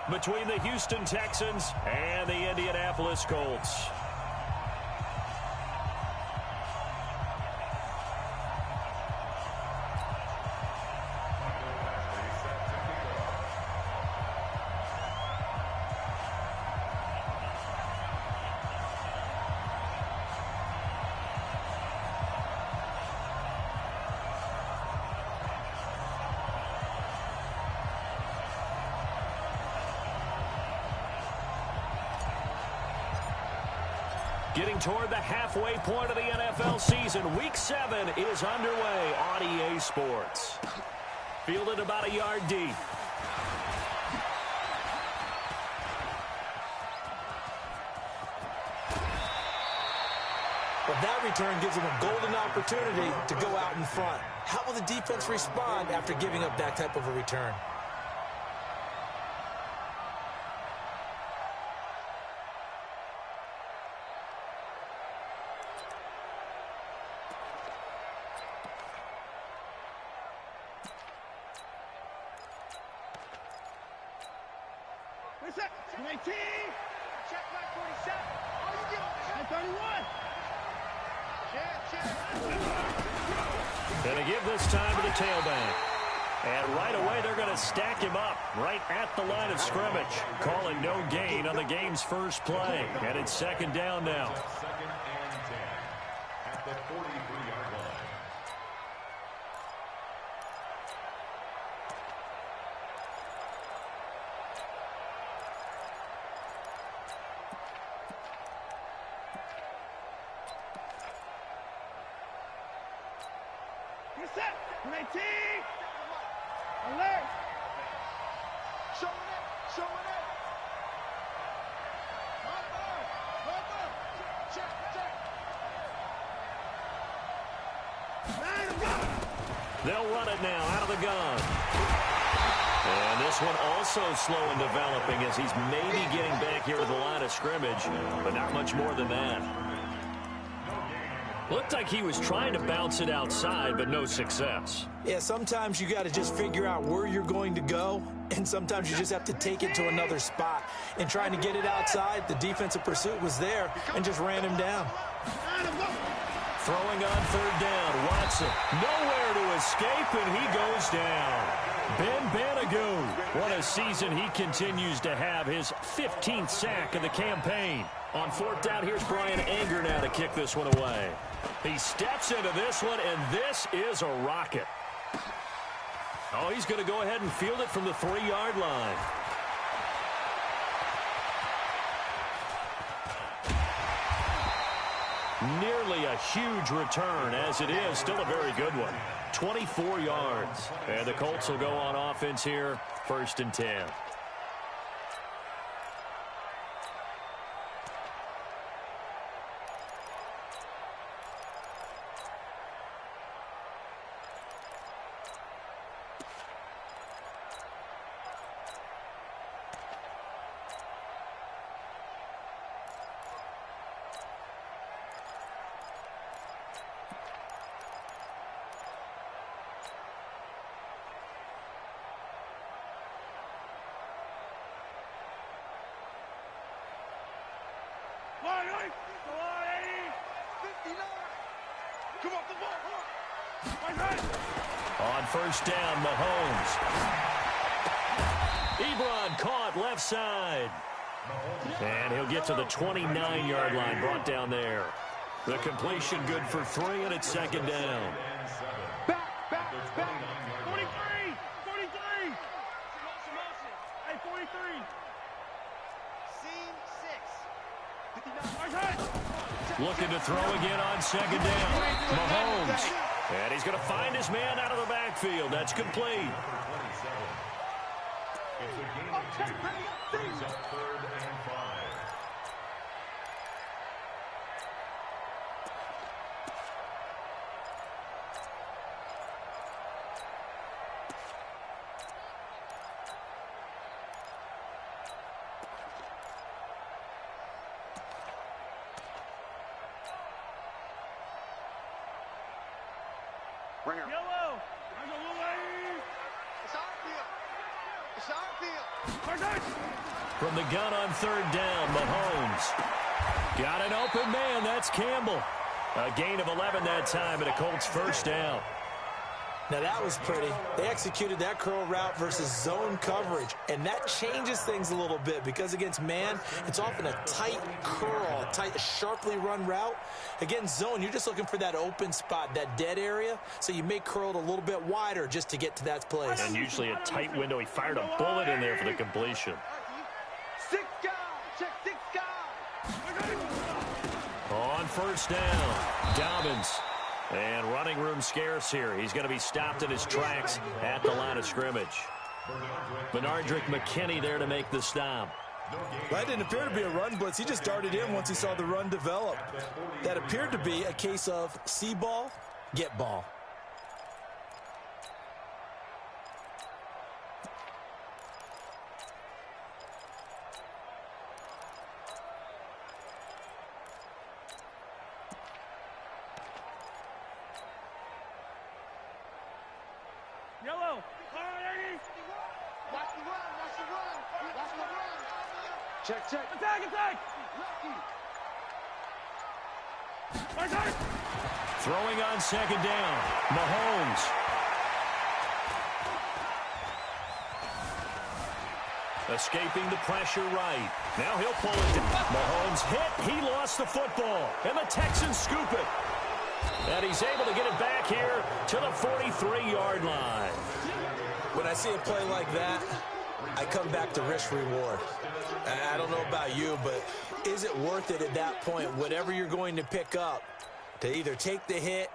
between the Houston Texans and the Indianapolis Colts. Getting toward the halfway point of the NFL season. Week 7 is underway on EA Sports. Fielded about a yard deep. But that return gives them a golden opportunity to go out in front. How will the defense respond after giving up that type of a return? Check back 47. Oh, you get on 31. Going to give this time to the tailback. And right away, they're going to stack him up right at the line of scrimmage. Calling no gain on the game's first play. And it's second down now. Second and 10 at the 43-yard line. Set. 19. Alert. Showing it. Showing it. Check. They'll run it now out of the gun. And this one also slow in developing as he's maybe getting back here to the line of scrimmage, but not much more than that. Looked like he was trying to bounce it outside, but no success. Yeah, sometimes you got to just figure out where you're going to go, and sometimes you just have to take it to another spot. And trying to get it outside, the defensive pursuit was there and just ran him down. Throwing on third down, Watson. Nowhere to escape, and he goes down. Ben Banagoo. What a season he continues to have, his 15th sack of the campaign. On fourth down, here's Brian Anger now to kick this one away. He steps into this one, and this is a rocket. Oh, he's going to go ahead and field it from the 3-yard line. Nearly a huge return, as it is still a very good one. 24 yards. And the Colts will go on offense here, 1st and 10. On first down, Mahomes. Ebron caught left side. And he'll get to the 29-yard line, brought down there. The completion good for 3, and it's second down. Back. 43. Hey, 43. Seam 6. Looking to throw again on second down. Mahomes. And he's going to find his man out of the backfield. That's complete. It's a gain of 2. Brings up 3rd and 5. Yellow. From the gun on third down, Mahomes. Got an open man. That's Campbell. A gain of 11 that time and a Colts first down. Now, that was pretty. They executed that curl route versus zone coverage, and that changes things a little bit because against man, it's often a tight curl, a tight, sharply run route. Against zone, you're just looking for that open spot, that dead area, so you may curl it a little bit wider just to get to that place. And usually a tight window. He fired a bullet in there for the completion. 6 guys. Check 6 guys. On first down, Dobbins. And running room scarce here. He's going to be stopped in his tracks at the line of scrimmage. Benardrick McKinney there to make the stop. That didn't appear to be a run blitz. He just darted in once he saw the run develop. That appeared to be a case of see ball, get ball. Yellow. Watch the run. Watch the run. Watch the run. Check, check. Attack, attack. Throwing on second down, Mahomes. Escaping the pressure right. Now he'll pull it down. Mahomes hit. He lost the football. And the Texans scoop it. And he's able to get it back here to the 43-yard line. When I see a play like that, I come back to risk-reward. I don't know about you, but is it worth it at that point, whatever you're going to pick up, to either take the hit,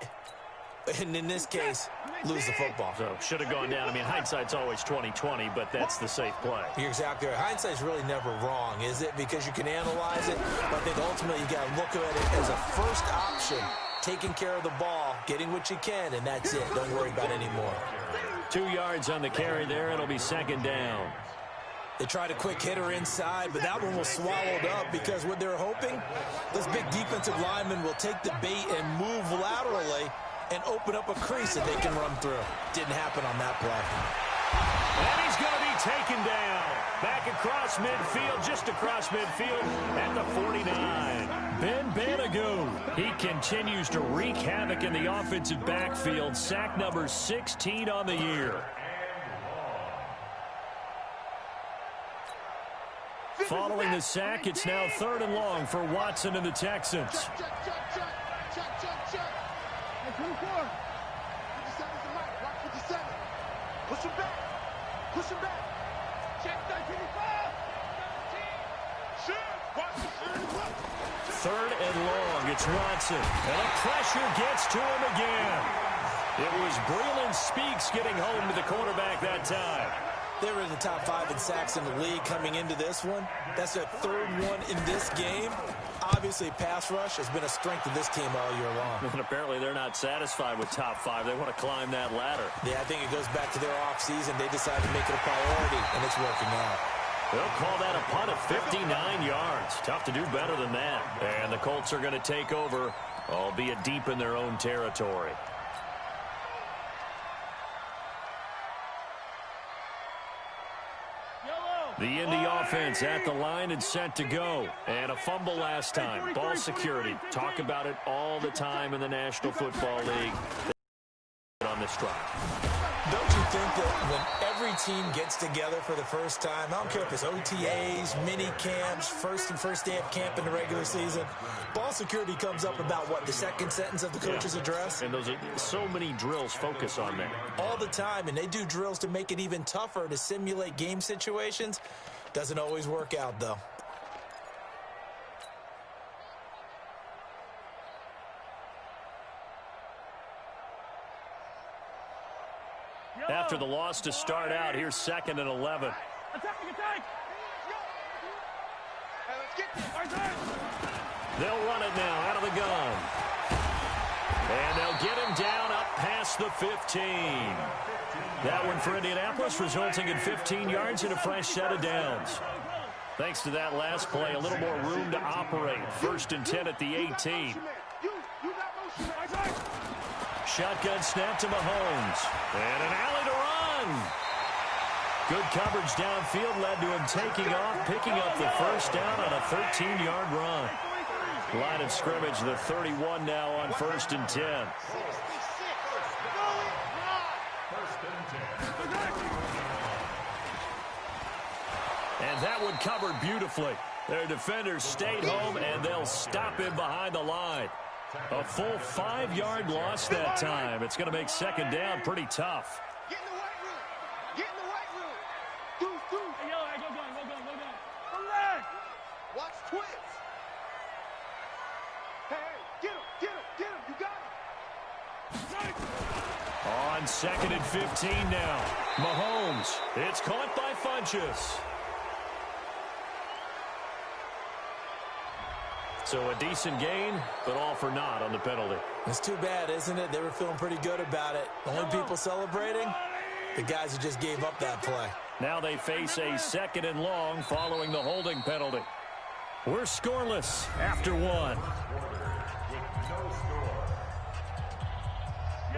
and in this case, lose the football? So should have gone down. I mean, hindsight's always 20/20, but that's the safe play. You're exactly right. Hindsight's really never wrong, is it? Because you can analyze it, but I think ultimately you got to look at it as a first option. Taking care of the ball, getting what you can, and that's it. Don't worry about any more. 2 yards on the carry there. It'll be second down. They tried a quick hitter inside, but that one was swallowed up because what they're hoping, those big defensive linemen will take the bait and move laterally and open up a crease that they can run through. Didn't happen on that play. And he's going to be taken down. Back across midfield, just across midfield at the 49. Ben Banogu. He continues to wreak havoc in the offensive backfield. Sack number 16 on the year. Following the sack, it's now 3rd and long for Watson and the Texans. Check. 24. 57's the mic. Watch 57. Push him back. Push him back. Check 35. 17. Shoot. Watch the shoot. 3rd and long. It's Watson. And the pressure gets to him again. It was Breland Speaks getting home to the quarterback that time. They were in the top 5 in sacks in the league coming into this one. That's their 3rd one in this game. Obviously, pass rush has been a strength of this team all year long. And apparently they're not satisfied with top 5. They want to climb that ladder. Yeah, I think it goes back to their offseason. They decided to make it a priority, and it's working out. They'll call that a punt of 59 yards. Tough to do better than that. And the Colts are going to take over, albeit deep in their own territory. The Indy offense at the line and set to go. And a fumble last time. Ball security. Talk about it all the time in the National Football League. On this drive. Don't you think that when every team gets together for the first time, I don't care if it's OTAs, mini camps, first day of camp in the regular season, ball security comes up about, what, the second sentence of the coach's address? And those are so many drills focus on that. All the time, and they do drills to make it even tougher to simulate game situations. Doesn't always work out, though. After the loss to start out, here's 2nd and 11. Attack. Hey, let's get this. They'll run it now out of the gun. And they'll get him down up past the 15. That one for Indianapolis, resulting in 15 yards and a fresh set of downs. Thanks to that last play, a little more room to operate. 1st and 10 at the 18. Shotgun snap to Mahomes. And an alley to run. Good coverage downfield led to him taking off, picking up the first down on a 13-yard run. Line of scrimmage, the 31 now on 1st and 10. And that one covered beautifully. Their defenders stayed home, and they'll stop him behind the line. A full 5-yard loss that time. It's going to make second down pretty tough. Get in the white room. Get in the white room. Through. Hey, yo, go down. Relax. Watch twins. Hey, get him. You got him. On 2nd and 15 now. Mahomes. It's caught by Funchess. So a decent gain, but all for naught on the penalty. It's too bad, isn't it? They were feeling pretty good about it. The only people celebrating, the guys who just gave up that play. Now they face a 2nd and long following the holding penalty. We're scoreless after one.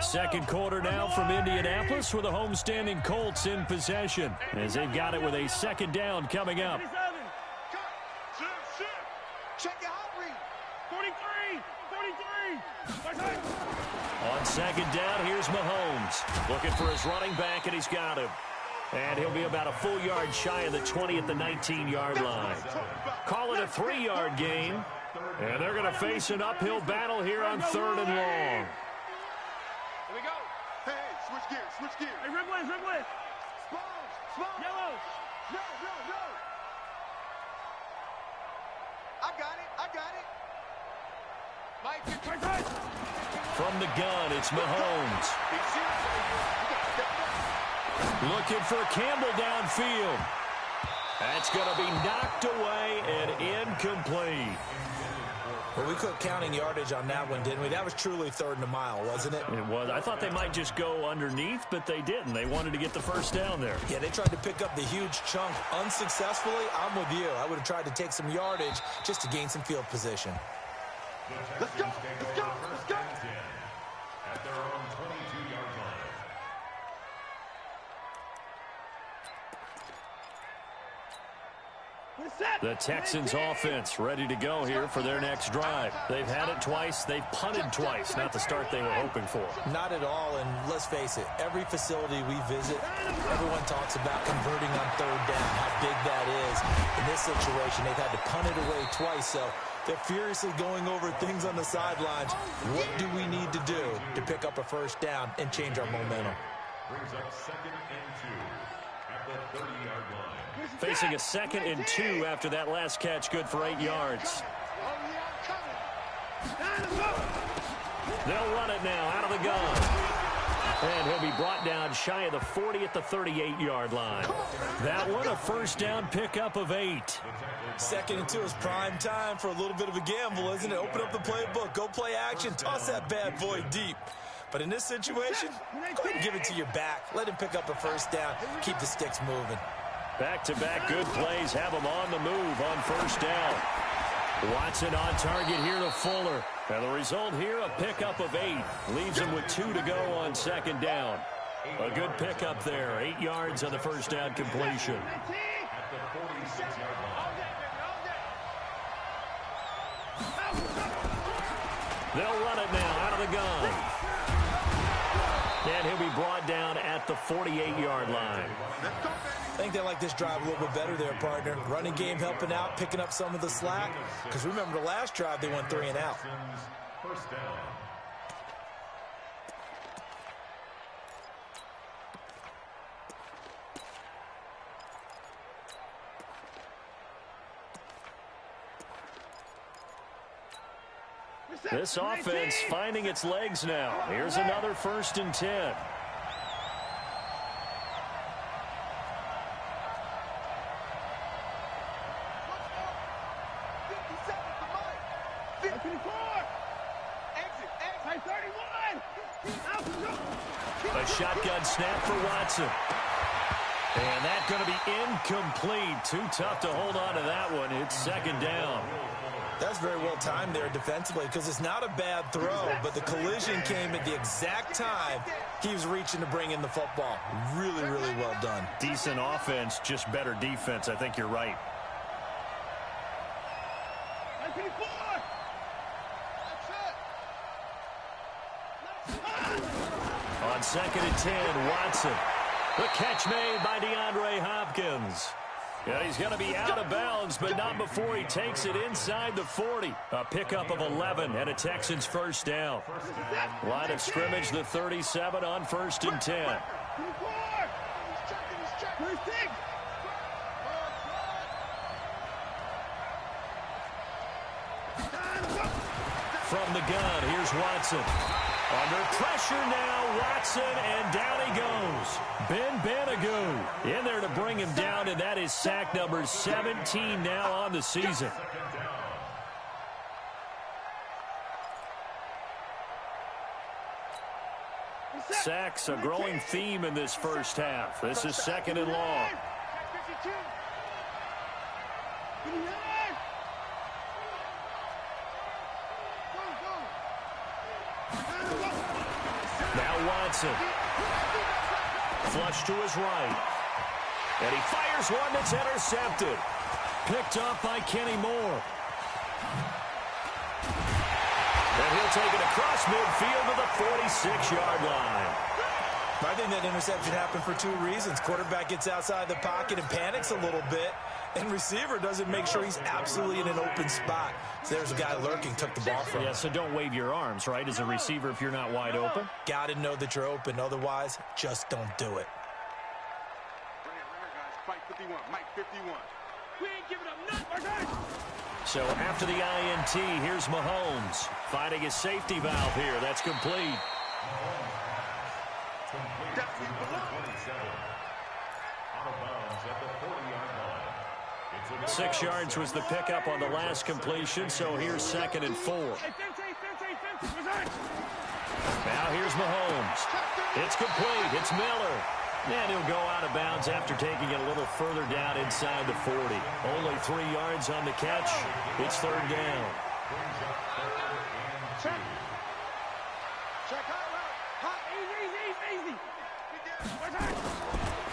Second quarter now from Indianapolis with the homestanding Colts in possession as they've got it with a second down coming up. Check your hot read. 43. On second down, here's Mahomes. Looking for his running back, and he's got him. And he'll be about a full yard shy of the 20 at the 19-yard line. Call it a 3-yard gain. And they're going to face an uphill battle here on 3rd and long. Here we go. Hey, switch gears. Hey, red blitz. Small. Yellow. No. I got it. Mike, from the gun, it's Mahomes. Looking for Campbell downfield. That's going to be knocked away and incomplete. Well, we quit counting yardage on that one, didn't we? That was truly 3rd and a mile, wasn't it? It was. I thought they might just go underneath, but they didn't. They wanted to get the first down there. Yeah, they tried to pick up the huge chunk unsuccessfully. I'm with you. I would have tried to take some yardage just to gain some field position. Let's go. At their own 22-yard line. The Texans offense ready to go here for their next drive. They've had it twice. They've punted twice. Not the start they were hoping for. Not at all, and let's face it, every facility we visit, everyone talks about converting on 3rd down, how big that is. In this situation, they've had to punt it away twice, so they're furiously going over things on the sidelines. What do we need to do to pick up a first down and change our momentum? Brings up 2nd and 2 at the 30-yard line. Facing a 2nd and 2 after that last catch, good for 8 yards. They'll run it now out of the gun. And he'll be brought down shy of the 40 at the 38-yard line. That one, a first down pickup of 8. 2nd and 2 is prime time for a little bit of a gamble, isn't it? Open up the playbook, go play action, toss that bad boy deep. But in this situation, go ahead and give it to your back. Let him pick up a first down, keep the sticks moving. Back-to-back good plays have him on the move on first down. Watson on target here to Fuller. And the result here, a pickup of 8. Leaves him with 2 to go on second down. A good pickup there. 8 yards on the first down completion. At the 46-yard line. They'll run it now out of the gun. And he'll be brought down at the 48-yard line. I think they like this drive a little bit better there, partner. Running game helping out, picking up some of the slack. Because remember the last drive, they went 3 and out. First down. This offense finding its legs now. Here's another 1st and 10. A shotgun snap for Watson. And that's going to be incomplete. Too tough to hold on to that one. It's second down. That's very well timed there defensively because it's not a bad throw, but the collision came at the exact time he was reaching to bring in the football. Really, really well done. Decent offense, just better defense. I think you're right. On 2nd and 10, Watson. The catch made by DeAndre Hopkins. Yeah, he's going to be out of bounds, but not before he takes it inside the 40. A pickup of 11 and a Texans first down. Line of scrimmage, the 37 on 1st and 10. From the gun, here's Watson. Under pressure now, Watson, and down he goes. Ben Banogu in there to bring him down, and that is sack number 17 now on the season. Sacks, a growing theme in this first half. This is 2nd and long. Now Watson. Flush to his right. And he fires one that's intercepted. Picked up by Kenny Moore. And he'll take it across midfield to the 46-yard line. I think that interception happened for two reasons. Quarterback gets outside the pocket and panics a little bit, and receiver doesn't make sure he's absolutely in an open spot. So there's a guy lurking, took the ball from him. Yeah, so don't wave your arms, right, as a receiver if you're not wide open. Got to know that you're open. Otherwise, just don't do it. Right here, guys. Fight 51. Mike 51. We ain't giving up nothing. So after the INT, here's Mahomes finding his safety valve here. That's complete. 6 yards was the pickup on the last completion, so here's 2nd and 4. Now here's Mahomes. It's complete. It's Miller. And he'll go out of bounds after taking it a little further down inside the 40. Only 3 yards on the catch. It's 3rd down. Check. Check out. Easy.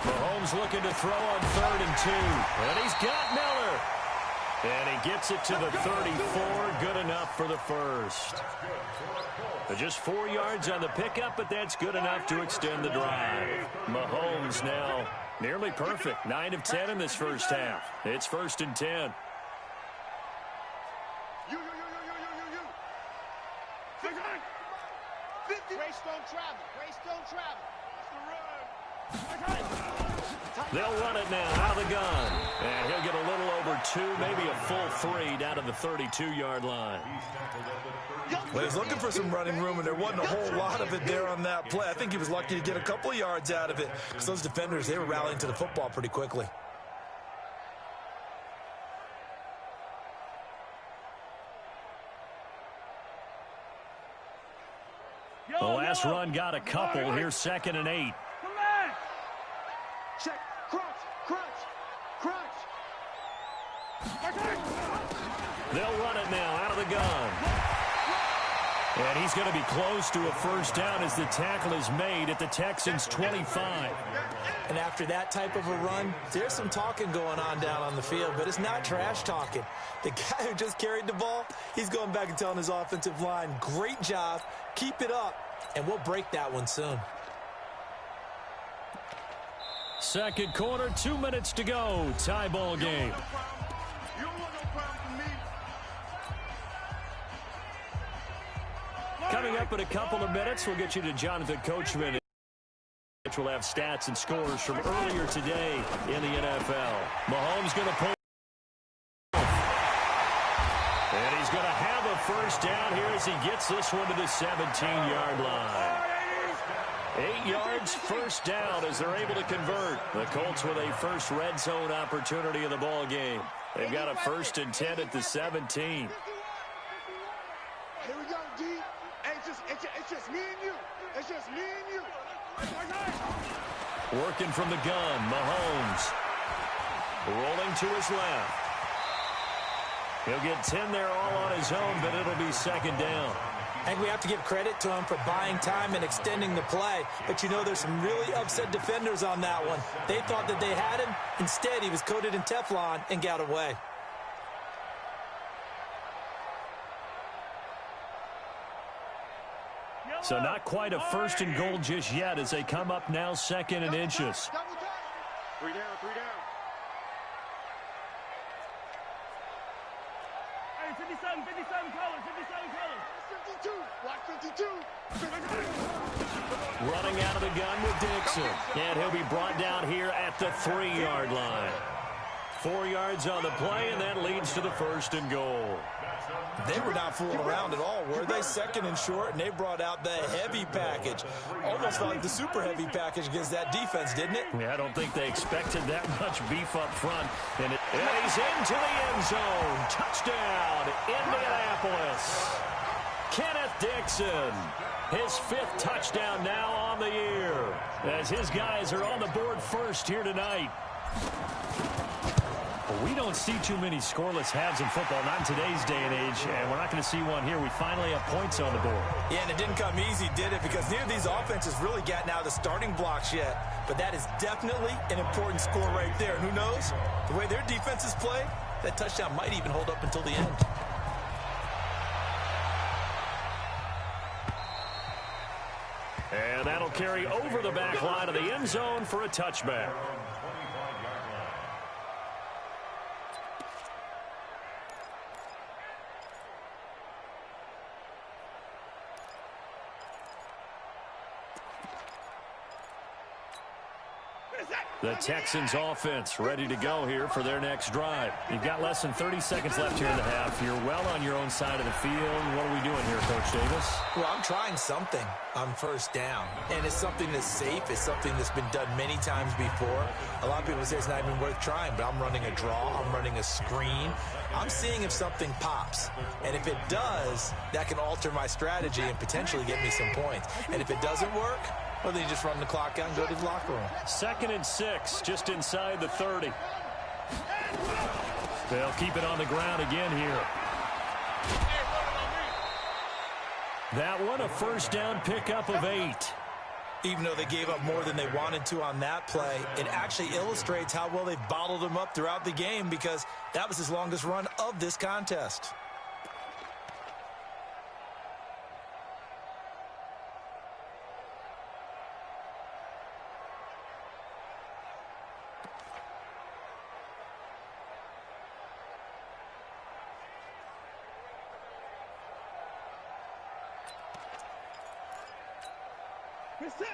Mahomes looking to throw on 3rd and 2. And he's got Miller. And he gets it to the 34. Good enough for the first. Just 4 yards on the pickup, but that's good enough to extend the drive. Mahomes now nearly perfect. 9 of 10 in this first half. It's 1st and 10. You. Race don't travel. It's the run. They'll run it now out of the gun. And he'll get a little over 2, maybe a full 3 down to the 32-yard line. Well, he's looking for some running room, and there wasn't a whole lot of it there on that play. I think he was lucky to get a couple of yards out of it because those defenders, they were rallying to the football pretty quickly. The last run got a couple. Here's 2nd and 8. Check. Crunch. They'll run it now out of the gun. And he's going to be close to a first down as the tackle is made at the Texans' 25. And after that type of a run, there's some talking going on down on the field, but it's not trash talking. The guy who just carried the ball, he's going back and telling his offensive line, great job, keep it up, and we'll break that one soon. Second quarter, 2 minutes to go. Tie ball game. You don't want no problem from me. Coming up in a couple of minutes, we'll get you to Jonathan Coachman, which will have stats and scores from earlier today in the NFL. Mahomes going to pull. And he's going to have a first down here as he gets this one to the 17-yard line. 8 yards, first down as they're able to convert. The Colts with a first red zone opportunity in the ball game. They've got a 1st and 10 at the 17. Here we go, D. It's just me and you. It's just me and you. Working from the gun, Mahomes. Rolling to his left. He'll get 10 there all on his own, but it'll be second down. I think we have to give credit to him for buying time and extending the play. But you know there's some really upset defenders on that one. They thought that they had him. Instead, he was coated in Teflon and got away. So not quite a first and goal just yet as they come up now second and inches. 3 down, 3 down. Hey, 57 colors, 57 colors. 52, watch 52. Running out of the gun with Dixon. And he'll be brought down here at the 3-yard line. 4 yards on the play, and that leads to the first and goal. They were not fooling around at all, were they? Second and short, and they brought out the heavy package. Almost like the super heavy package against that defense, didn't it? Yeah, I don't think they expected that much beef up front. And he's into the end zone. Touchdown, Indianapolis. Kenneth Dixon, his 5th touchdown now on the year, as his guys are on the board first here tonight. We don't see too many scoreless halves in football, not in today's day and age, and we're not going to see one here. We finally have points on the board. Yeah, and it didn't come easy, did it? Because neither of these offenses really gotten out of the starting blocks yet. But that is definitely an important score right there. And who knows? The way their defenses play, that touchdown might even hold up until the end. And that'll carry over the back line of the end zone for a touchback. The Texans offense ready to go here for their next drive. You've got less than 30 seconds left here in the half. You're well on your own side of the field. What are we doing here, Coach Davis? Well, I'm trying something on first down. And it's something that's safe. It's something that's been done many times before. A lot of people say it's not even worth trying, but I'm running a draw. I'm running a screen. I'm seeing if something pops. And if it does, that can alter my strategy and potentially get me some points. And if it doesn't work, well, then you just run the clock out and go to the locker room. 2nd and 6, just inside the 30. They'll keep it on the ground again here. That one, a first down pickup of 8. Even though they gave up more than they wanted to on that play, it actually illustrates how well they've bottled him up throughout the game because that was his longest run of this contest.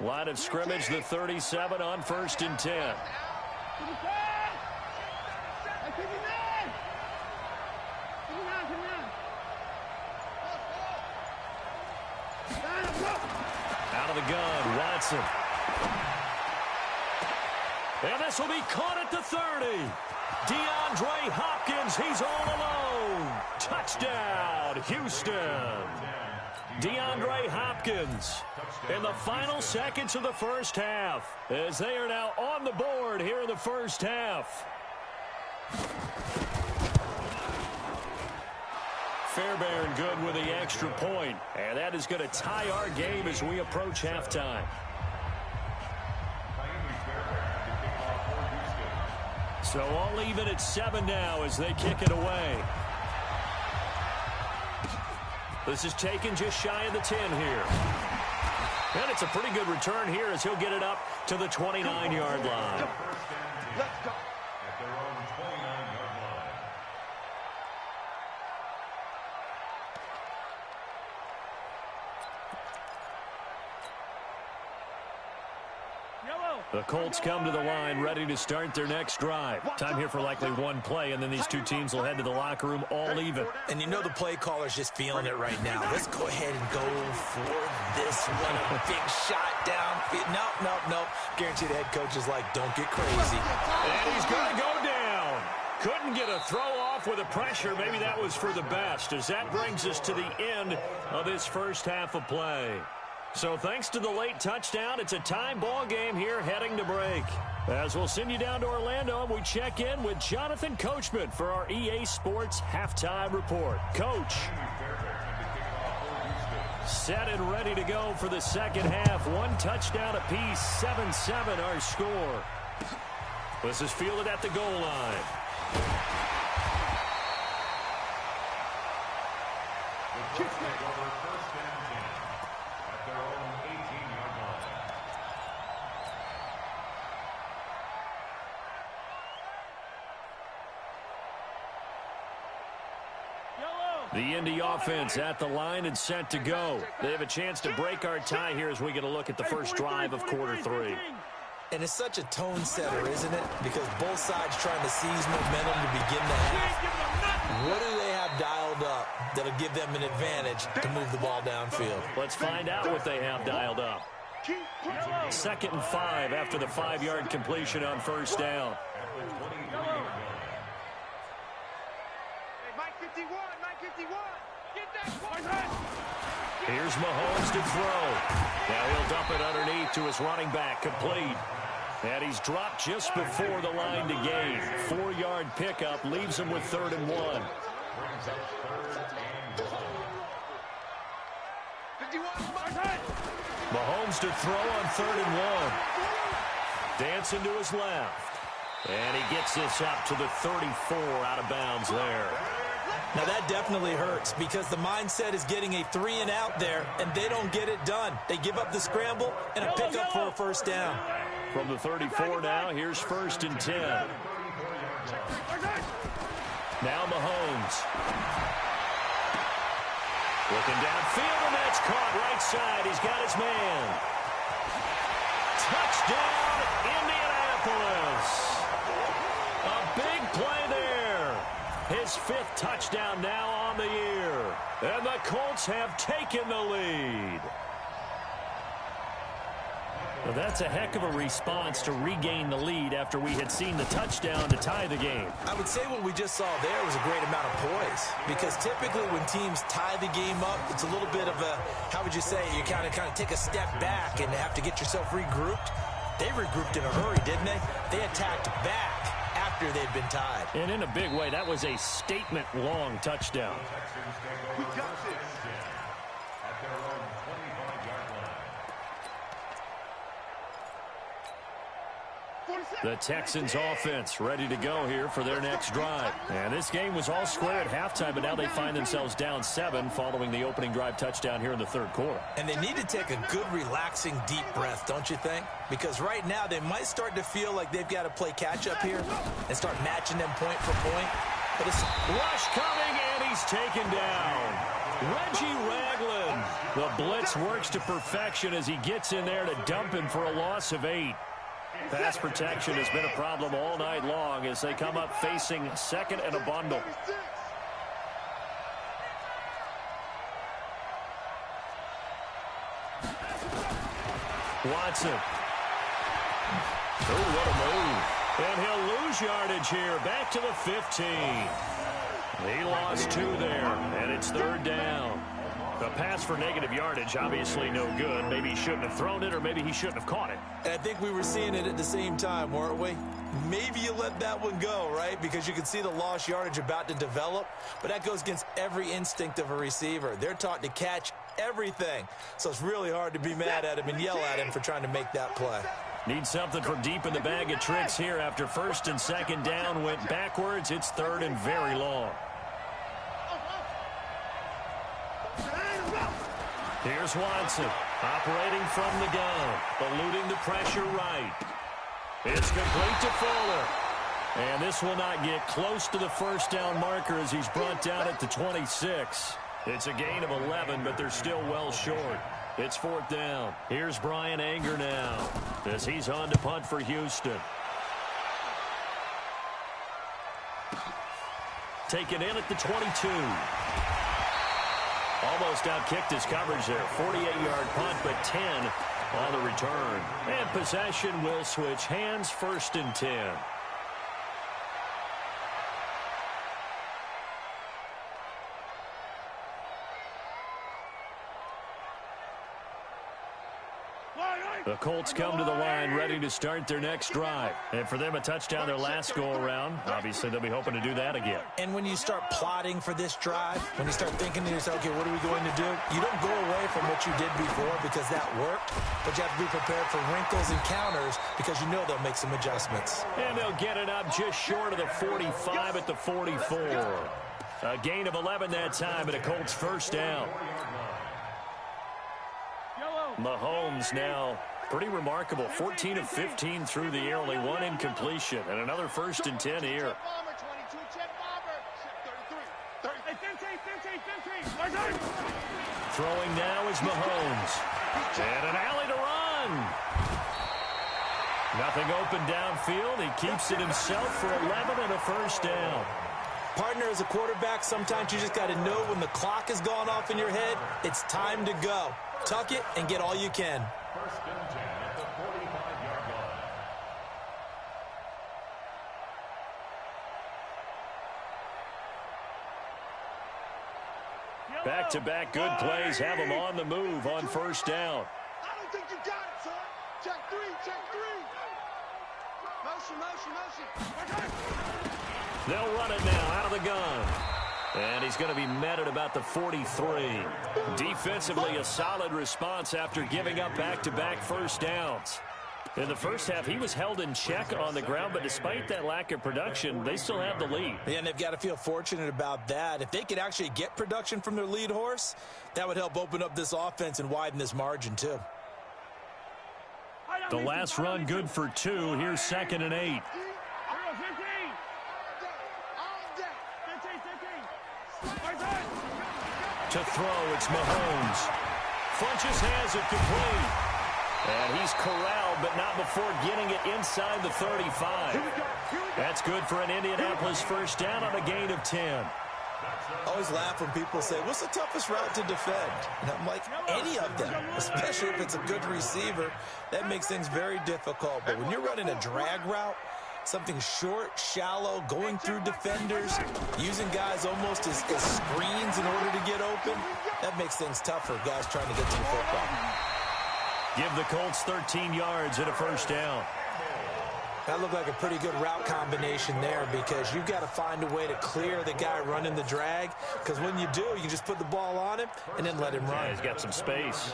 Line of scrimmage, the 37 on 1st and 10. Out of the gun, Watson. And this will be caught at the 30. DeAndre Hopkins, he's all alone. Touchdown, Houston. DeAndre Hopkins in the final seconds of the first half as they are now on the board here in the first half. Fairbairn good with the extra point, and that is going to tie our game as we approach halftime. So all even at 7 now as they kick it away. This is taken just shy of the 10 here. And it's a pretty good return here as he'll get it up to the 29-yard line. Let's go. At their own 29-yard line. The Colts come to the line ready to start their next drive. Time here for likely one play, and then these two teams will head to the locker room all even. And you know the play caller's just feeling it right now. Let's go ahead and go for this one. A big shot down. Nope. Guarantee the head coach is like, don't get crazy. And he's going to go down. Couldn't get a throw off with the pressure. Maybe that was for the best as that brings us to the end of this first half of play. So thanks to the late touchdown, it's a tie ball game here heading to break. As we'll send you down to Orlando, we check in with Jonathan Coachman for our EA Sports Halftime Report. Coach. Set and ready to go for the second half. One touchdown apiece, 7-7 our score. This is fielded at the goal line. The Indy offense at the line and set to go. They have a chance to break our tie here as we get a look at the first drive of quarter three. And it's such a tone setter, isn't it? Because both sides trying to seize momentum to begin the half. What do they have dialed up that'll give them an advantage to move the ball downfield? Let's find out what they have dialed up. 2nd and 5 after the 5-yard completion on first down. Here's Mahomes to throw. Now he'll dump it underneath to his running back, complete. And he's dropped just before the line to gain. 4-yard pickup leaves him with 3rd and 1. Mahomes to throw on 3rd and 1. Dancing to his left. And he gets this up to the 34 out of bounds there. Now that definitely hurts because the mindset is getting a 3 and out there, and they don't get it done. They give up the scramble and a pickup for a first down. From the 34 now, here's 1st and 10. Now Mahomes. Looking downfield, and that's caught right side. He's got his man. Touchdown, Indianapolis. A big play there. His 5th touchdown now on the year. And the Colts have taken the lead. Well, that's a heck of a response to regain the lead after we had seen the touchdown to tie the game. I would say what we just saw there was a great amount of poise, because typically when teams tie the game up, it's a little bit of a, how would you say, you kind of take a step back and have to get yourself regrouped. They regrouped in a hurry, didn't they? They attacked back after they'd been tied. And in a big way, that was a statement-long touchdown. We got this. At their own 25-yard line. The Texans offense ready to go here for their next drive. And this game was all square at halftime, but now they find themselves down 7 following the opening drive touchdown here in the 3rd quarter. And they need to take a good, relaxing, deep breath, don't you think? Because right now they might start to feel like they've got to play catch-up here and start matching them point for point. But it's rush coming, and he's taken down. Reggie Ragland. The blitz works to perfection as he gets in there to dump him for a loss of 8. Pass protection has been a problem all night long as they come up facing 2nd and a bundle. Watson. Oh, what a move. And he'll lose yardage here. Back to the 15. He lost 2 there, and it's 3rd down. A pass for negative yardage, obviously no good. Maybe he shouldn't have thrown it, or maybe he shouldn't have caught it. And I think we were seeing it at the same time, weren't we? Maybe you let that one go, right? Because you can see the lost yardage about to develop. But that goes against every instinct of a receiver. They're taught to catch everything. So it's really hard to be mad at him and yell at him for trying to make that play. Need something from deep in the bag of tricks here after 1st and 2nd down went backwards. It's 3rd and very long. Here's Watson, operating from the gun, eluding the pressure right. It's complete to Fuller. And this will not get close to the first down marker as he's brought down at the 26. It's a gain of 11, but they're still well short. It's 4th down. Here's Brian Anger now as he's on to punt for Houston. Taken in at the 22. Almost outkicked his coverage there. 48-yard punt, but 10 on the return. And possession will switch hands, 1st and 10. The Colts come to the line ready to start their next drive. And for them, a touchdown their last go-around. Obviously, they'll be hoping to do that again. And when you start plotting for this drive, when you start thinking to yourself, okay, what are we going to do? You don't go away from what you did before because that worked, but you have to be prepared for wrinkles and counters because you know they'll make some adjustments. And they'll get it up just short of the 45 at the 44. A gain of 11 that time and a Colts first down. Mahomes now pretty remarkable. 14 of 15 through the air, only one incompletion. And another 1st and 10 here. Throwing now is Mahomes. And an alley to run. Nothing open downfield. He keeps it himself for 11 and a first down. Partner, as a quarterback, sometimes you just got to know when the clock has gone off in your head, it's time to go. Tuck it and get all you can. First and 10 at the 45-yard line. Back-to-back good plays have him on the move on first down. I don't think you got it, son. Check three, check three. Motion. They'll run it now out of the gun. And he's going to be met at about the 43. Defensively, a solid response after giving up back-to-back first downs. In the first half, he was held in check on the ground, but despite that lack of production, they still have the lead. And they've got to feel fortunate about that. If they could actually get production from their lead horse, that would help open up this offense and widen this margin, too. The last run good for 2. Here's 2nd and 8. To throw, it's Mahomes. Funches has it complete. And he's corralled, but not before getting it inside the 35. That's good for an Indianapolis first down on a gain of 10. I always laugh when people say, what's the toughest route to defend? And I'm like, any of them, especially if it's a good receiver. That makes things very difficult. But when you're running a drag route, something short, shallow, going through defenders, using guys almost as screens in order to get open, that makes things tough for guys trying to get to the football. Give the Colts 13 yards and a first down. That looked like a pretty good route combination there because you've got to find a way to clear the guy running the drag, because when you do, you just put the ball on him and then let him run. Yeah, he's got some space.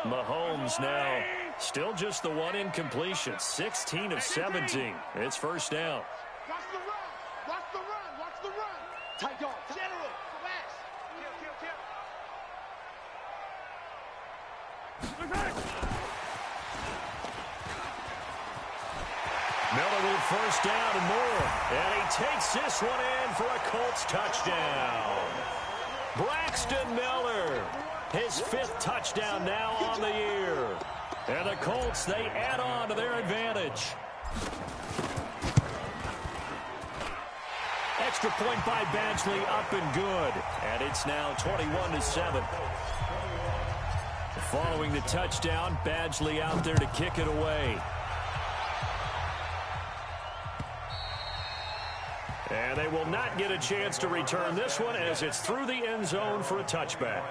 Mahomes now still just the one incompletion. 16 of 17. It's first down. Watch the run. Watch the run. Watch the run. Tight guard. General. Flash. Miller with first down and more. And he takes this one in for a Colts touchdown. Braxton Miller, his 5th touchdown now on the year. And the Colts, they add on to their advantage. Extra point by Badgley, up and good. And it's now 21-7. Following the touchdown, Badgley out there to kick it away. And they will not get a chance to return this one as it's through the end zone for a touchback.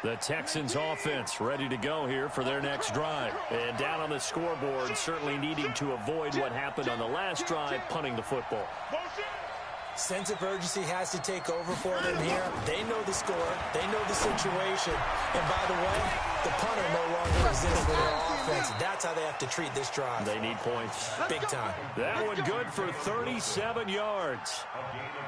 The Texans offense ready to go here for their next drive. And down on the scoreboard, certainly needing to avoid what happened on the last drive, punting the football. Sense of urgency has to take over for them here. They know the score. They know the situation. And by the way, the punter no longer exists for their offense. That's how they have to treat this drive. They need points. Big time. That one good for 37 yards.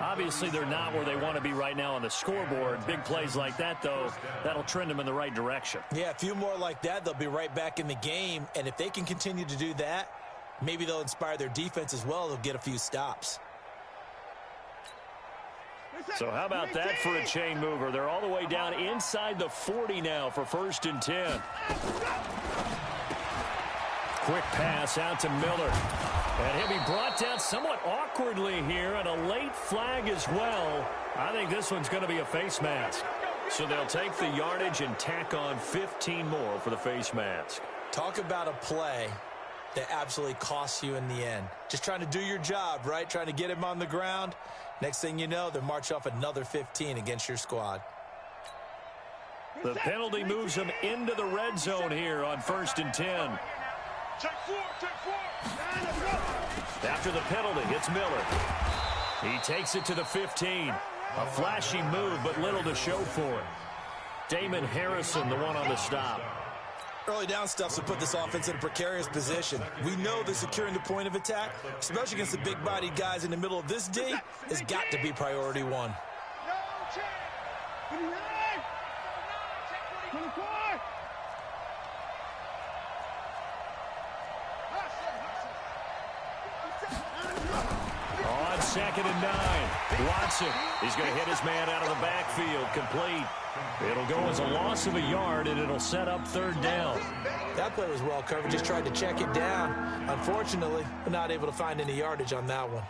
Obviously, they're not where they want to be right now on the scoreboard. Big plays like that, though, that'll trend them in the right direction. Yeah, a few more like that, they'll be right back in the game. And if they can continue to do that, maybe they'll inspire their defense as well. They'll get a few stops. So how about that for a chain mover? They're all the way down inside the 40 now for 1st and 10. Quick pass out to Miller. And he'll be brought down somewhat awkwardly here, and a late flag as well. I think this one's going to be a face mask. So they'll take the yardage and tack on 15 more for the face mask. Talk about a play that absolutely costs you in the end. Just trying to do your job, right? Trying to get him on the ground. Next thing you know, they're marching off another 15 against your squad. The penalty moves them into the red zone here on 1st and 10. After the penalty, it's Miller. He takes it to the 15. A flashy move, but little to show for it. Damon Harrison, the one on the stop. Early down stuff to put this offense in a precarious position. We know that securing the point of attack, especially against the big-bodied guys in the middle of this D, has got to be priority one. On 2nd and 9, Watson is going to hit his man out of the backfield, complete. It'll go as a loss of a yard, and it'll set up 3rd down. That play was well covered, just tried to check it down. Unfortunately, we're not able to find any yardage on that one.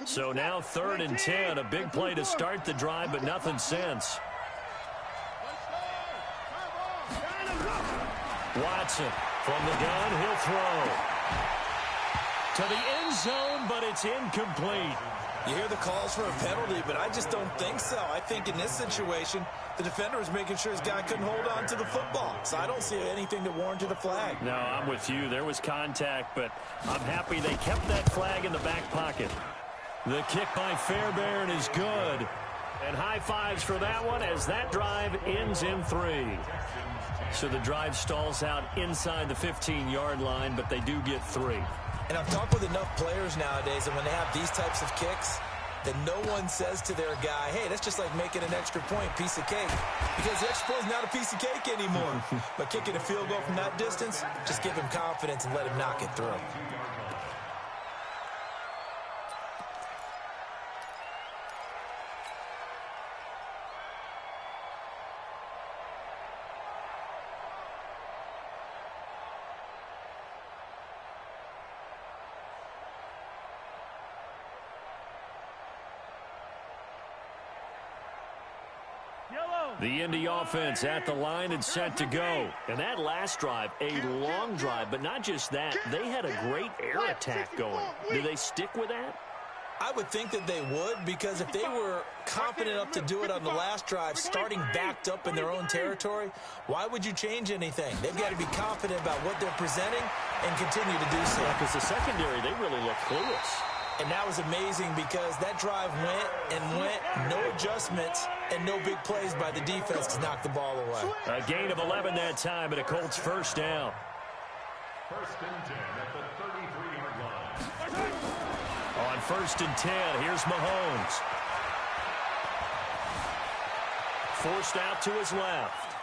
So now 3rd and 10, a big play to start the drive, but nothing since. Watson from the gun, he'll throw. To the end zone, but it's incomplete. You hear the calls for a penalty, but I just don't think so. I think in this situation, the defender was making sure his guy couldn't hold on to the football. So I don't see anything to warrant the flag. No, I'm with you. There was contact, but I'm happy they kept that flag in the back pocket. The kick by Fairbairn is good. And high fives for that one as that drive ends in 3. So the drive stalls out inside the 15-yard line, but they do get 3. And I've talked with enough players nowadays, and when they have these types of kicks, that no one says to their guy, hey, that's just like making an extra point, piece of cake. Because the extra point is not a piece of cake anymore. But kicking a field goal from that distance, just give him confidence and let him knock it through. The Indy offense at the line and set to go. And that last drive, a long drive, but not just that. They had a great air attack going. Do they stick with that? I would think that they would, because if they were confident enough to do it on the last drive, starting backed up in their own territory, why would you change anything? They've got to be confident about what they're presenting and continue to do so. Because the secondary, they really look clueless. And that was amazing because that drive went and went, no adjustments, and no big plays by the defense to knock the ball away. A gain of 11 that time, and a Colts first down. 1st and 10 at the 33-yard line. On 1st and 10, here's Mahomes. Forced out to his left.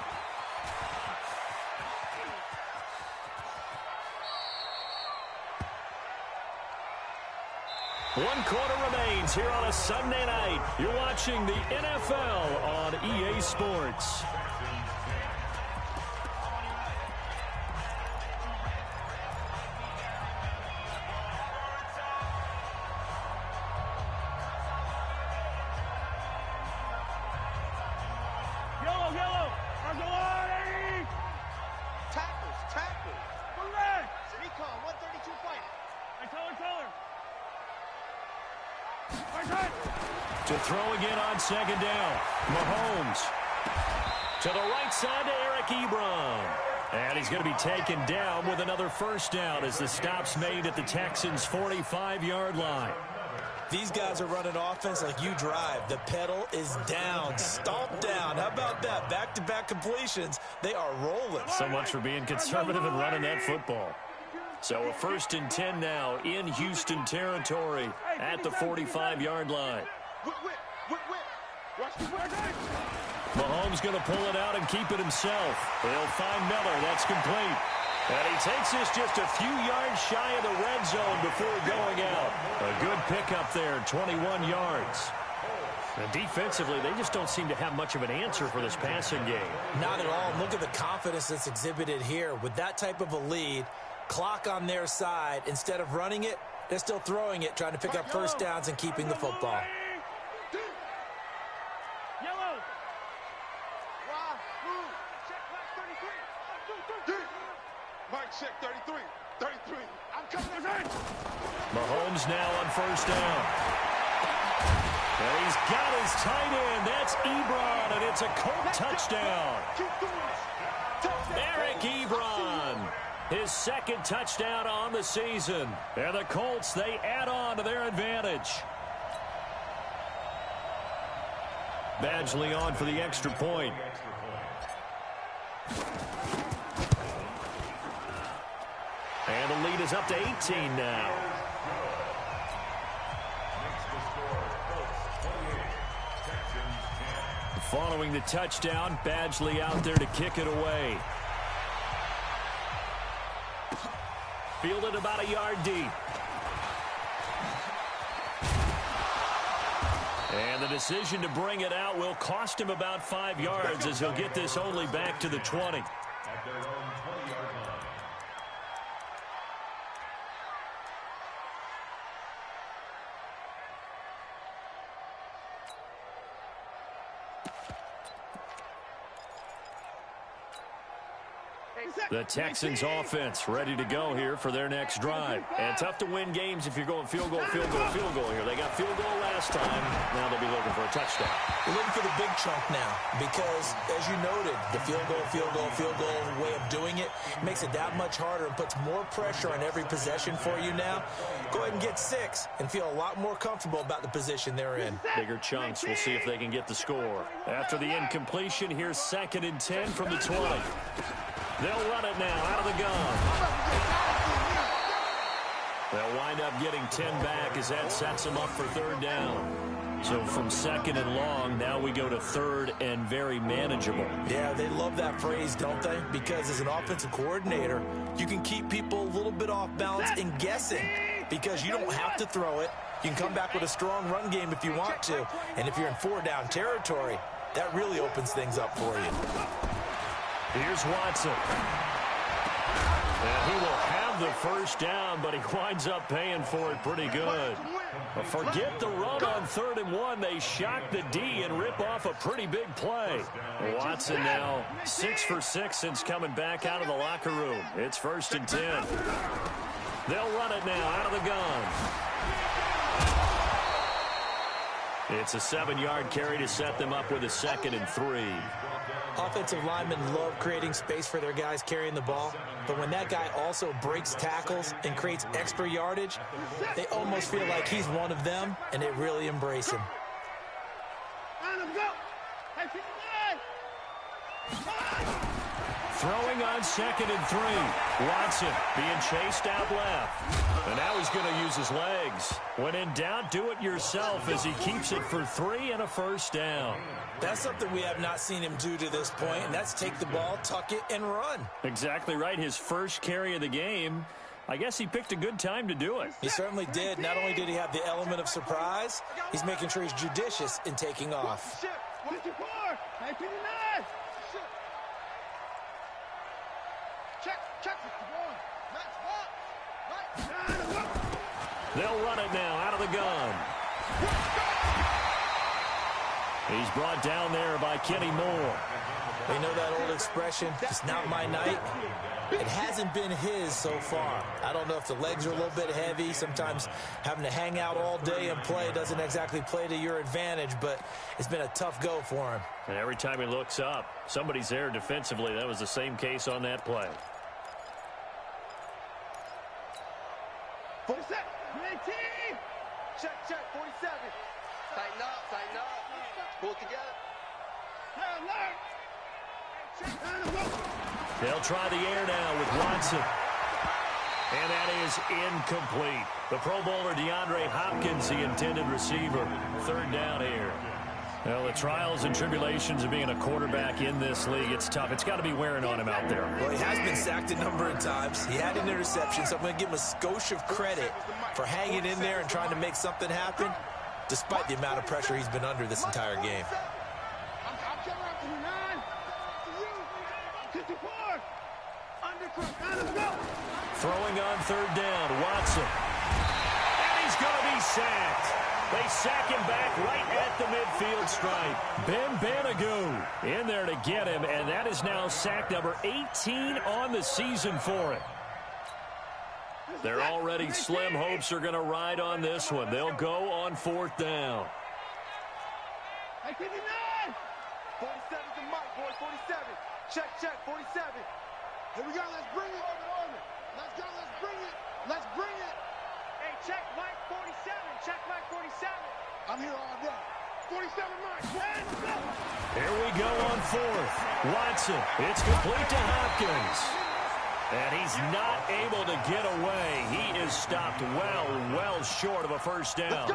One quarter remains here on a Sunday night. You're watching the NFL on EA Sports. Yellow. Argolari. Tackles. Correct. Recon, 132 fighting. Color. To throw again on 2nd down. Mahomes. To the right side to Eric Ebron. And he's going to be taken down with another first down as the stop's made at the Texans' 45-yard line. These guys are running offense like you drive. The pedal is down, stomped down. How about that? Back-to-back completions. They are rolling. So much for being conservative and running that football. So a 1st and 10 now in Houston territory at the 45-yard line. Mahomes going to pull it out and keep it himself. He'll find Miller. That's complete. And he takes this just a few yards shy of the red zone before going out. A good pickup there, 21 yards. And defensively, they just don't seem to have much of an answer for this passing game. Not at all. Look at the confidence that's exhibited here. With that type of a lead, clock on their side, instead of running it, they're still throwing it, trying to pick up first downs and keeping the football. Yellow. Mike, check 33. 33. I'm coming in. Mahomes now on first down. And he's got his tight end. That's Ebron, and it's a Colt touchdown. Eric Ebron, his second touchdown on the season. And the Colts, they add on to their advantage. Badgley on for the extra point. And the lead is up to 18 now. Following the touchdown, Badgley out there to kick it away. Fielded about a yard deep. And the decision to bring it out will cost him about 5 yards as he'll get this only back to the 20. At their own 20-yard line. The Texans offense ready to go here for their next drive. And tough to win games if you're going field goal, field goal, field goal here. They got field goal last time. Now they'll be looking for a touchdown. We're looking for the big chunk now because, as you noted, the field goal way of doing it makes it that much harder and puts more pressure on every possession for you now. Go ahead and get 6 and feel a lot more comfortable about the position they're in. Bigger chunks. We'll see if they can get the score. After the incompletion, here's 2nd and 10 from the 20. They'll run it now out of the gun. They'll wind up getting 10 back as that sets them up for 3rd down. So from 2nd and long, now we go to 3rd and very manageable. Yeah, they love that phrase, don't they? Because as an offensive coordinator, you can keep people a little bit off balance and guessing because you don't have to throw it. You can come back with a strong run game if you want to. And if you're in 4-down territory, that really opens things up for you. Here's Watson. And he will have the first down, but he winds up paying for it pretty good. But forget the run on 3rd and 1. They shock the D and rip off a pretty big play. Watson now 6 for 6 since coming back out of the locker room. It's 1st and 10. They'll run it now out of the gun. It's a 7-yard carry to set them up with a 2nd and 3. Offensive linemen love creating space for their guys carrying the ball, but when that guy also breaks tackles and creates extra yardage, they almost feel like he's one of them, and they really embrace him. Throwing on 2nd and 3. Watson being chased out left. And now he's going to use his legs. When in doubt, do it yourself as he keeps it for 3 and a first down. That's something we have not seen him do to this point, and that's take the ball, tuck it, and run. Exactly right. His first carry of the game. I guess he picked a good time to do it. He certainly did. Not only did he have the element of surprise, he's making sure he's judicious in taking off. They'll run it now out of the gun. He's brought down there by Kenny Moore. We know that old expression, it's not my night. It hasn't been his so far. I don't know if the legs are a little bit heavy. Sometimes having to hang out all day and play doesn't exactly play to your advantage, but it's been a tough go for him. And every time he looks up, somebody's there defensively. That was the same case on that play. 47. Check, 47. Tighten up. Pull it together. They'll try the air now with Watson. And that is incomplete. The Pro Bowler DeAndre Hopkins, the intended receiver. 3rd down here. Well, the trials and tribulations of being a quarterback in this league, it's tough. It's got to be wearing on him out there. Well, he has been sacked a number of times. He had an interception, so I'm going to give him a skosh of credit for hanging in there and trying to make something happen. despite the amount of pressure he's been under this entire game. I'm coming after you, 9. To you. 54. Let's go. Throwing on third down, Watson. And he's going to be sacked. They sack him back right at the midfield stripe. Ben Banagoo in there to get him, and that is now sack number 18 on the season for him. Their already slim hopes are going to ride on this one. They'll go on fourth down. Hey, 59. 47's the mark, boys. 47. Check, 47. Here we go. Let's bring it. Let's go. Let's bring it. Let's bring it. Hey, check Mike 47. Check Mike 47. I'm here all day. 47 Mike. Here we go on fourth. Watson. It's complete to Hopkins. And he's not able to get away. He is stopped well short of a first down.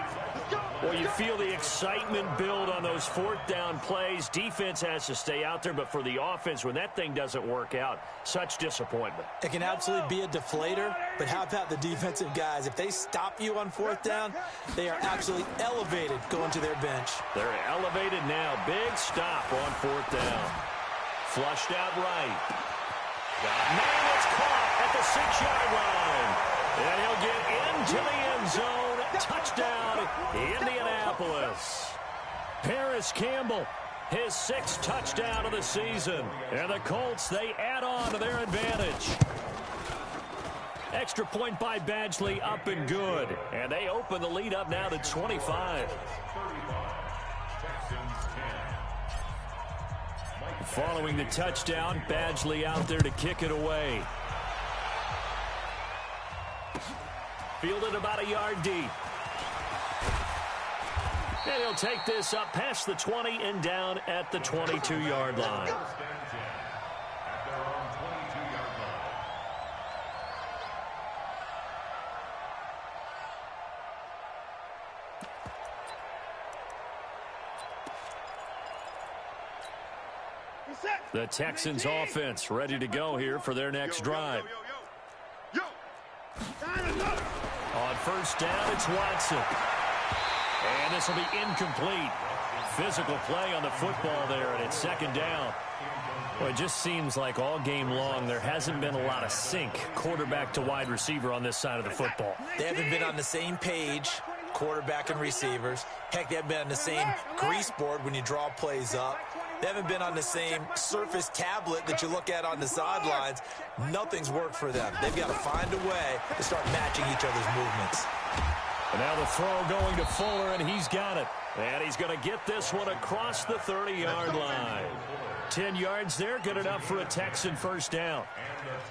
Well, you feel the excitement build on those fourth down plays. Defense has to stay out there, but for the offense, when that thing doesn't work out, such disappointment. It can absolutely be a deflator, but how about the defensive guys? If they stop you on fourth down, they are absolutely elevated going to their bench. They're elevated now. Big stop on fourth down. Flushed out right. Man, it's caught at the 6-yard line. And he'll get into the end zone. Touchdown, Indianapolis. Paris Campbell, his 6th touchdown of the season. And the Colts, they add on to their advantage. Extra point by Badgley, up and good. And they open the lead up now to 25. Following the touchdown, Badgley out there to kick it away. Fielded about a yard deep. And he'll take this up past the 20 and down at the 22-yard line. The Texans offense ready to go here for their next drive. On first down, it's Watson. And this will be incomplete. Physical play on the football there, and it's second down. Well, it just seems like all game long there hasn't been a lot of sync quarterback to wide receiver on this side of the football. They haven't been on the same page, quarterback and receivers. Heck, they haven't been on the same grease board when you draw plays up. They haven't been on the same surface tablet that you look at on the sidelines. Nothing's worked for them. They've got to find a way to start matching each other's movements. And now the throw going to Fuller, and he's got it. And he's going to get this one across the 30-yard line. 10 yards there, good enough for a Texan first down.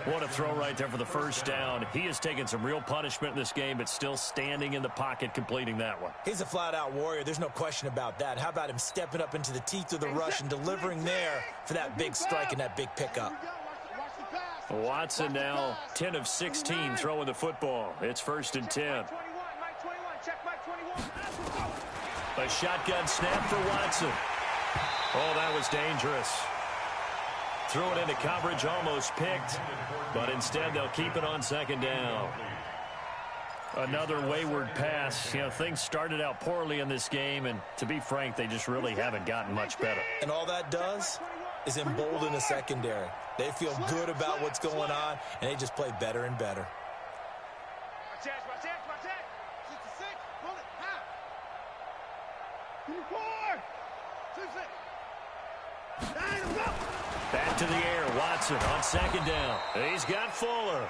What a throw right there for the first down. He has taken some real punishment in this game, but still standing in the pocket completing that one. He's a flat-out warrior. There's no question about that. How about him stepping up into the teeth of the rush and delivering there for that big strike and that big pickup? Watson now 10 of 16 throwing the football. It's first and 10. A shotgun snap for Watson. Oh, that was dangerous. Threw it into coverage, almost picked, but instead they'll keep it on second down. Another wayward pass. You know, things started out poorly in this game, and to be frank, they just really haven't gotten much better. And all that does is embolden the secondary. They feel good about what's going on, and they just play better and better. Back to the air, Watson on second down. He's got Fuller.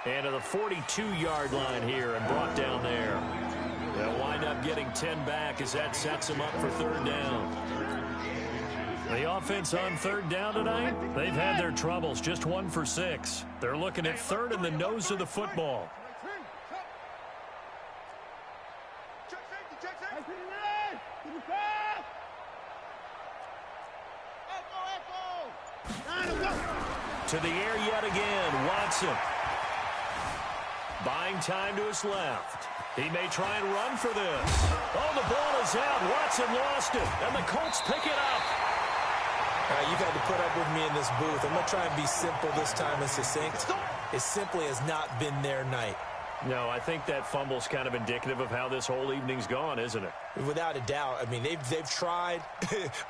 And to the 42-yard line here and brought down there. They'll wind up getting 10 back as that sets him up for third down. The offense on third down tonight, they've had their troubles, just 1 for 6. They're looking at third in the nose of the football. To the air yet again, Watson. Buying time to his left. He may try and run for this. Oh, the ball is out. Watson lost it, and the Colts pick it up. You've had to put up with me in this booth. I'm going to try and be simple this time and succinct. It simply has not been their night. No, I think that fumble's kind of indicative of how this whole evening's gone, isn't it? Without a doubt. I mean, they've tried,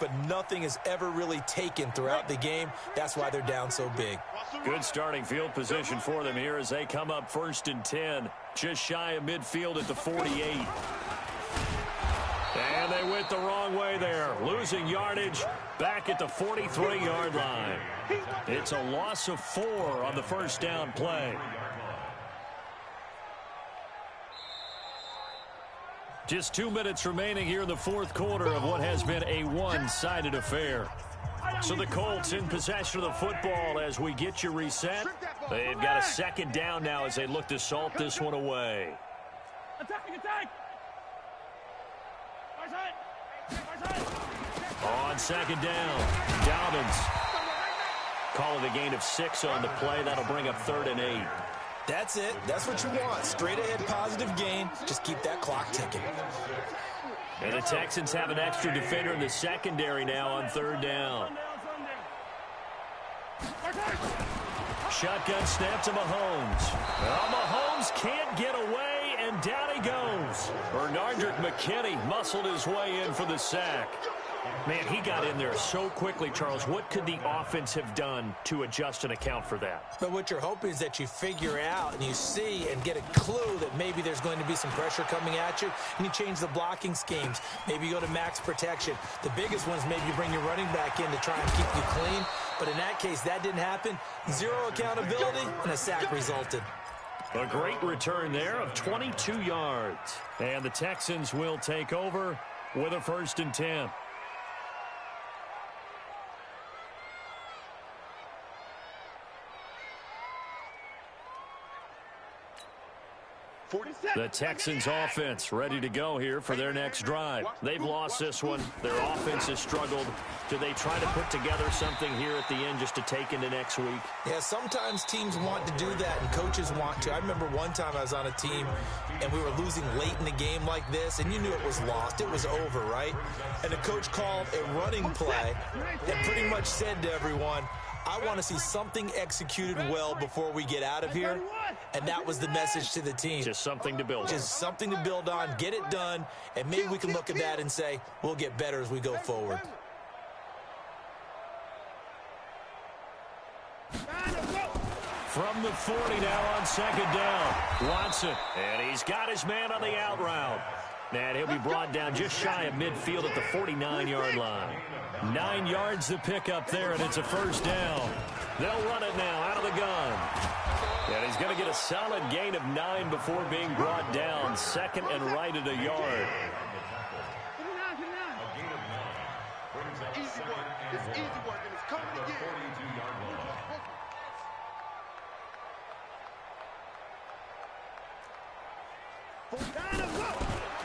but nothing is ever really taken throughout the game. That's why they're down so big. Good starting field position for them here as they come up 1st and 10, just shy of midfield at the 48. And they went the wrong way there, losing yardage back at the 43-yard line. It's a loss of 4 on the first down play. Just 2 minutes remaining here in the fourth quarter of what has been a one-sided affair. So the Colts in possession of the football as we get you reset. They've got a second down now as they look to salt this one away. On second down, Dobbins. Call it a gain of 6 on the play. That'll bring up 3rd and 8. That's it. That's what you want. Straight ahead positive gain. Just keep that clock ticking. And the Texans have an extra defender in the secondary now on 3rd down. Shotgun snap to Mahomes. Well, Mahomes can't get away, and down he goes. Bernardrick McKinney muscled his way in for the sack. Man, he got in there so quickly, Charles. What could the offense have done to adjust and account for that? But what you're hoping is that you figure out and you see and get a clue that maybe there's going to be some pressure coming at you, and you change the blocking schemes. Maybe you go to max protection. The biggest one is maybe you bring your running back in to try and keep you clean. But in that case, that didn't happen. 0 accountability, and a sack resulted. A great return there of 22 yards. And the Texans will take over with a 1st and 10. The Texans offense ready to go here for their next drive. They've lost this one. Their offense has struggled. Do they try to put together something here at the end just to take into next week? Yeah, sometimes teams want to do that and coaches want to. I remember one time I was on a team and we were losing late in the game like this, and you knew it was lost. It was over, right? And the coach called a running play and pretty much said to everyone, I want to see something executed well before we get out of here. And that was the message to the team. Just something to build on. Just something to build on, get it done, and maybe we can look at that and say, we'll get better as we go forward. From the 40 now on second down, Watson. And he's got his man on the out route. And he'll be brought down just shy of midfield at the 49-yard line. 9 yards to pick up there, and it's a 1st down. They'll run it now out of the gun. And he's going to get a solid gain of 9 before being brought down. 2nd and right at a yard. Easy work. It's easy work, and it's coming again.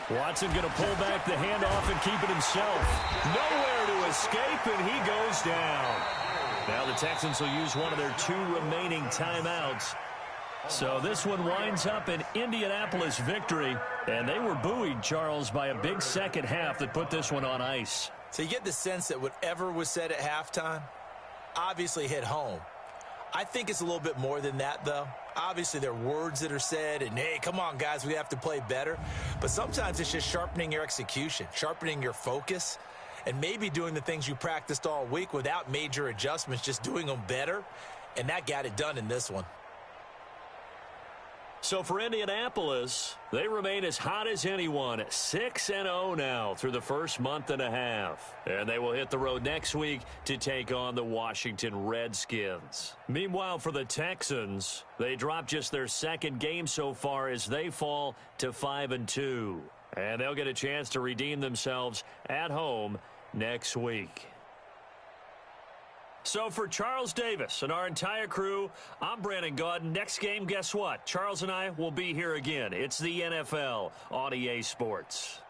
Watson going to pull back the handoff and keep it himself. Nowhere to escape, and he goes down. Now the Texans will use one of their 2 remaining timeouts. So this one winds up an Indianapolis victory, and they were buoyed, Charles, by a big second half that put this one on ice. So you get the sense that whatever was said at halftime obviously hit home. I think it's a little bit more than that, though. Obviously, there are words that are said, and, hey, come on, guys, we have to play better. But sometimes it's just sharpening your execution, sharpening your focus, and maybe doing the things you practiced all week without major adjustments, just doing them better. And that got it done in this one. So for Indianapolis, they remain as hot as anyone, 6-0 now through the first month and a half. And they will hit the road next week to take on the Washington Redskins. Meanwhile, for the Texans, they dropped just their 2nd game so far as they fall to 5-2. And they'll get a chance to redeem themselves at home next week. So for Charles Davis and our entire crew, I'm Brandon Gaudin. Next game, guess what? Charles and I will be here again. It's the NFL on EA Sports.